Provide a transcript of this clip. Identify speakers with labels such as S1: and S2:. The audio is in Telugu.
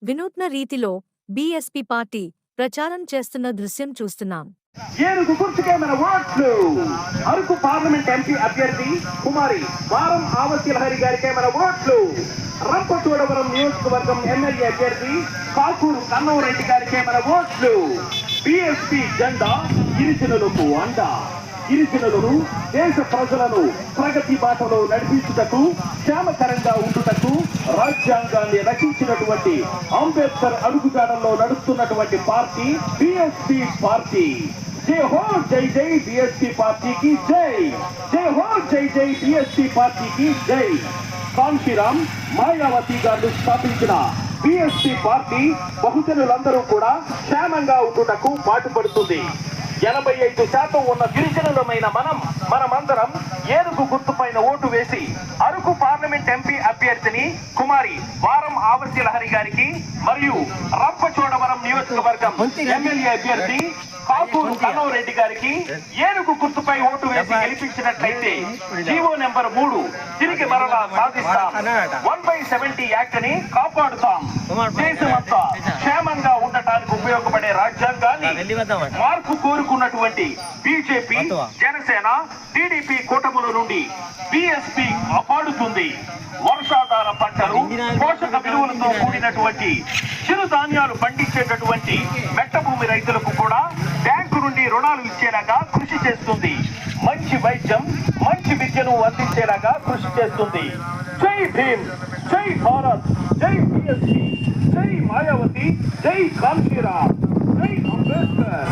S1: వినూత్న రీతిలో బీఎస్పీ పార్టీ ప్రచారం చేస్తున్న దృశ్యం చూస్తున్నాం.
S2: ఏనుగు గుర్తుకే మన ఓట్లు. అరకు పార్లమెంట్ ఎంపీ అభ్యర్థి కుమారి వారం ఆవశ్యలహరి గారికే మన ఓట్లు. రంపచోడవరం నియోజకవర్గం ఎమ్మెల్యే అభ్యర్థి కాకూరు కన్నవరెడ్డి గారికే మన ఓట్లు. బీఎస్పీ జెండా గిరిజనులకు అండ. గిరిజనులను దేశ ప్రజలను ప్రగతి బాటలో నడిపించుటకు క్షేమకరంగా ఉండుటకు రాజ్యాంగాన్ని రచించినటువంటి అంబేద్కర్ అడుగుజాడల్లో నడుస్తున్నటువంటి పార్టీ బీఎస్పీ పార్టీ. జై హో జై జై బీఎస్పీ పార్టీకి జై. జై హో జై జై బీఎస్పీ పార్టీకి జై. కాంశీరామ్ మాయావతి గారు స్థాపించిన బీఎస్పీ పార్టీ బహుజనులందరూ కూడా క్షేమంగా ఉండుటకు పాటుపడుతుంది. 85% ఉన్న గిరిజనులమైన మనమందరం ఏనుగు గుర్తుపైన ఓటు వేసి అరకు పార్లమెంట్ ఎంపీ అభ్యర్థిని కుమారి వారం ఆవశ్యలహరి గారికి మరియు రంపచోడవరం నియోజకవర్గం ఎమ్మెల్యే అభ్యర్థి కాకూరు కన్నవరెడ్డి గారికి ఏనుగు గుర్తుపై ఓటు వేసి గెలిపించినట్లయితే జీవో నెంబర్ 3 తిరిగి మరలా సాధిస్తాం. 1/70 యాక్ట్ ని కాపాడుతాం. దేశమంతా క్షేమంగా ఉండటానికి ఉపయోగపడే రాజ్యాంగాన్ని మార్పు కోరుకున్నటువంటి బీజేపీ, జనసేన, టీడీపీ కూటముల నుండి బీఎస్పీ కాపాడుతుంది. వర్షాధార పంటలు, పోషక విలువలతో కూడినటువంటి చిరుధాన్యాలు పండించేటటువంటి మెట్ట భూమి రైతులకు కూడా బ్యాంకు నుండి రుణాలు ఇచ్చేలాగా కృషి చేస్తుంది. మంచి వైద్యం, మంచి విద్యను అందించేలాగా కృషి చేస్తుంది. జై భీమ్, జై భారత్, జై బీఎస్పీ, జై మాయావతి, జై కాంశీరామ్, జై అంబేద్కర్.